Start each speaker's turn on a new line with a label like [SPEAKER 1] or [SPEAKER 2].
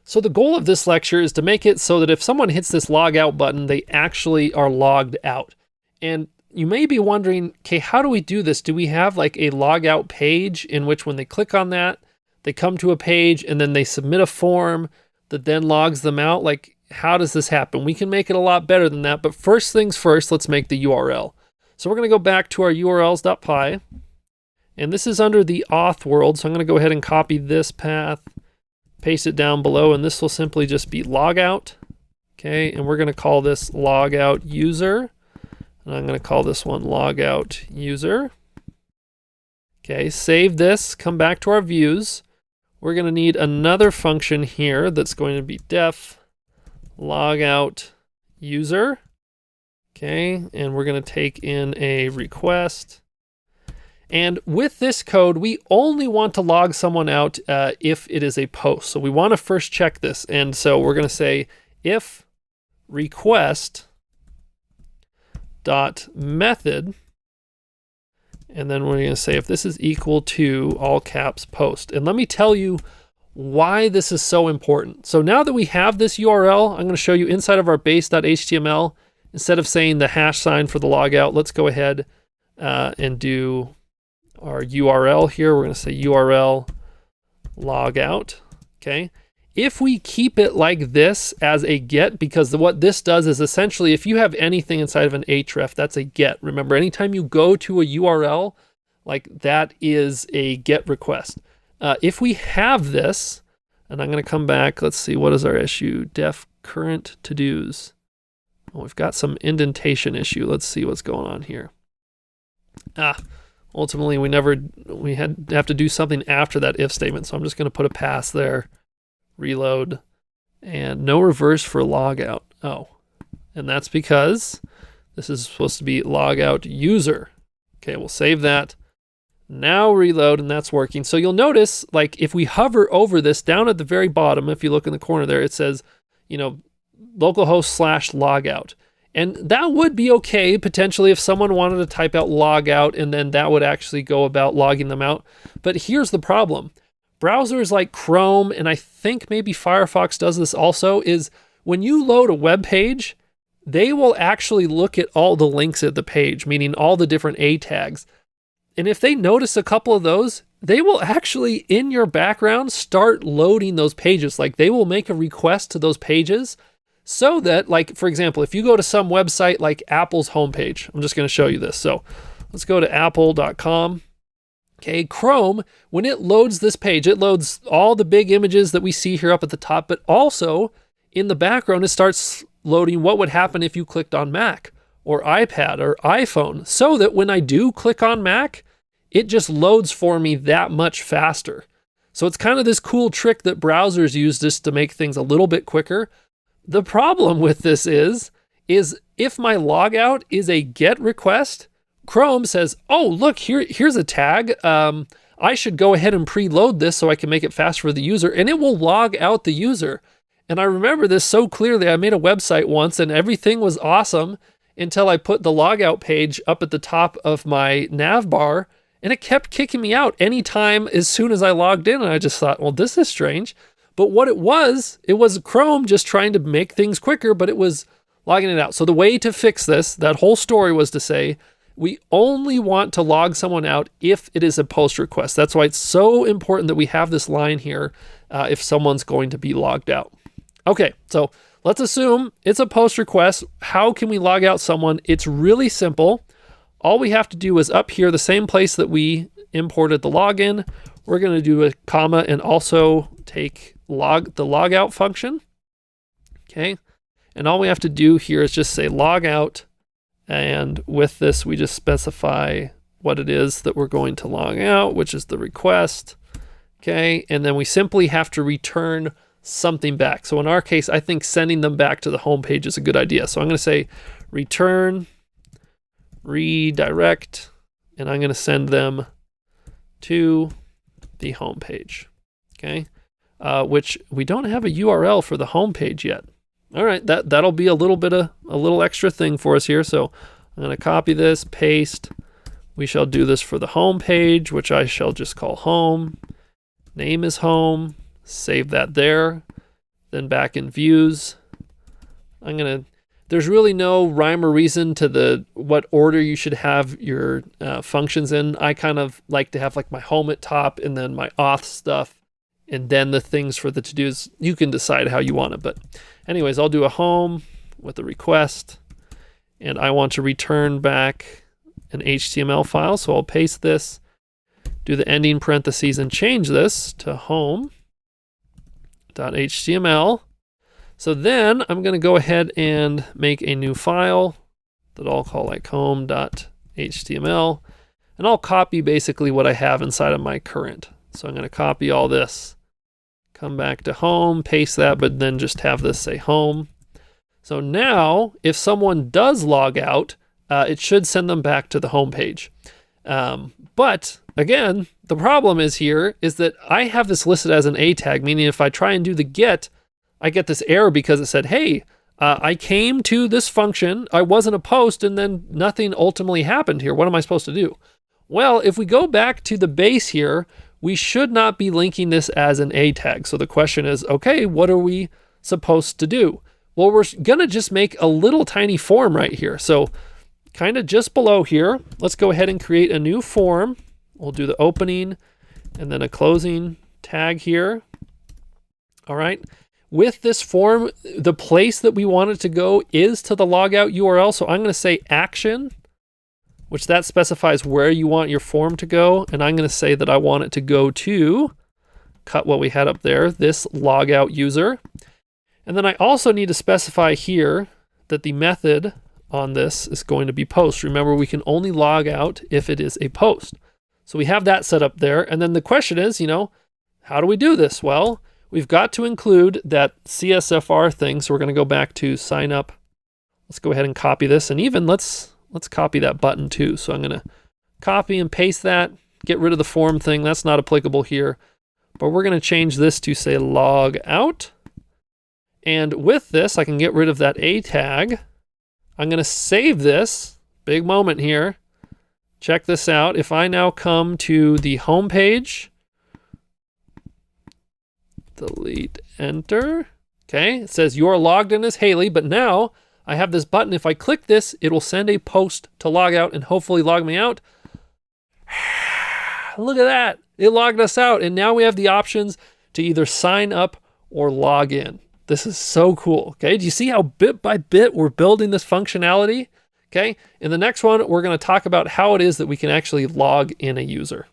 [SPEAKER 1] So the goal of this lecture is to make it so that if someone hits this log out button, they actually are logged out. And you may be wondering, okay, how do we do this? Do we have like a log out page in which when they click on that, they come to a page and then they submit a form that then logs them out? Like, how does this happen? We can make it a lot better than that, but first things first, let's make the URL. So we're gonna go back to our urls.py, and this is under the auth world. So I'm gonna go ahead and copy this path, paste it down below, and this will simply just be logout. Okay, and we're gonna call this logout user. And I'm going to call this one logout user. Okay, save this, come back to our views. We're going to need another function here that's going to be def logout user. Okay, and we're going to take in a request. And with this code, we only want to log someone out if it is a post. So we want to first check this. And so we're going to say if request dot method, and then we're going to say if this is equal to all caps post. And let me tell you why this is so important. So now that we have this URL, I'm going to show you inside of our base.html, instead of saying the hash sign for the logout, let's go ahead and do our URL here. We're going to say URL logout. Okay. If we keep it like this as a get, because what this does is essentially if you have anything inside of an href, that's a get. Remember, anytime you go to a URL, like that is a get request. If we have this, and I'm going to come back, let's see, what is our issue? Def current to-dos. Oh, we've got some indentation issue. Let's see what's going on here. Ultimately, we have to do something after that if statement, so I'm just going to put a pass there. Reload, and no reverse for logout. Oh, and that's because this is supposed to be logout user. Okay, we'll save that. Now reload, and that's working. So you'll notice, like if we hover over this down at the very bottom, if you look in the corner there, it says, you know, localhost/logout. And that would be okay potentially if someone wanted to type out logout, and then that would actually go about logging them out. But here's the problem. Browsers like Chrome, and I think maybe Firefox does this also, is when you load a web page, they will actually look at all the links at the page, meaning all the different A tags. And if they notice a couple of those, they will actually, in your background, start loading those pages. Like they will make a request to those pages so that, like, for example, if you go to some website like Apple's homepage, I'm just going to show you this. So let's go to apple.com. Okay, Chrome, when it loads this page, it loads all the big images that we see here up at the top, but also in the background, it starts loading what would happen if you clicked on Mac or iPad or iPhone, so that when I do click on Mac, it just loads for me that much faster. So it's kind of this cool trick that browsers use just to make things a little bit quicker. The problem with this is if my logout is a GET request, Chrome says, oh, look, here's a tag. I should go ahead and preload this so I can make it fast for the user, and it will log out the user. And I remember this so clearly. I made a website once and everything was awesome until I put the logout page up at the top of my nav bar, and it kept kicking me out anytime as soon as I logged in. And I just thought, well, this is strange. But what it was Chrome just trying to make things quicker, but it was logging it out. So the way to fix this, that whole story was to say, we only want to log someone out if it is a post request. That's why it's so important that we have this line here if someone's going to be logged out. Okay, so let's assume it's a post request. How can we log out someone? It's really simple. All we have to do is up here, the same place that we imported the login, we're going to do a comma and also take the logout function. Okay, and all we have to do here is just say logout. And with this, we just specify what it is that we're going to log out, which is the request. Okay, and then we simply have to return something back. So in our case, I think sending them back to the home page is a good idea. So I'm going to say return, redirect, and I'm going to send them to the home page. Okay, which we don't have a URL for the home page yet. All right, that'll be a little extra thing for us here. So I'm going to copy this, paste. We shall do this for the home page, which I shall just call home. Name is home. Save that there. Then back in views, there's really no rhyme or reason to what order you should have your functions in. I kind of like to have like my home at top and then my auth stuff and then the things for the to-dos. You can decide how you want it. But anyways, I'll do a home with a request and I want to return back an HTML file. So I'll paste this, do the ending parentheses and change this to home.html. So then I'm going to go ahead and make a new file that I'll call like home.html. And I'll copy basically what I have inside of my current. So I'm going to copy all this, come back to home, paste that, but then just have this say home. So now if someone does log out, it should send them back to the home page. But again, the problem is that I have this listed as an A tag, meaning if I try and do the get, I get this error because it said, hey, I came to this function, I wasn't a post, and then nothing ultimately happened here. What am I supposed to do? Well, if we go back to the base here, we should not be linking this as an A tag. So the question is, okay, what are we supposed to do? Well, we're gonna just make a little tiny form right here. So kind of just below here, let's go ahead and create a new form. We'll do the opening and then a closing tag here. All right. With this form, the place that we want it to go is to the logout URL. So I'm going to say action, which that specifies where you want your form to go. And I'm going to say that I want it to go to, cut what we had up there, this logout user. And then I also need to specify here that the method on this is going to be post. Remember, we can only log out if it is a post. So we have that set up there. And then the question is, how do we do this? Well, we've got to include that CSFR thing. So we're going to go back to sign up. Let's go ahead and copy this. And even let's copy that button too. So I'm going to copy and paste that, get rid of the form thing. That's not applicable here. But we're going to change this to say log out. And with this, I can get rid of that A tag. I'm going to save this. Big moment here. Check this out. If I now come to the home page, delete, enter. Okay, it says you're logged in as Haley, but now I have this button. If I click this, it will send a post to log out and hopefully log me out. Look at that. It logged us out. And now we have the options to either sign up or log in. This is so cool. Okay, do you see how bit by bit we're building this functionality? Okay, in the next one, we're going to talk about how it is that we can actually log in a user.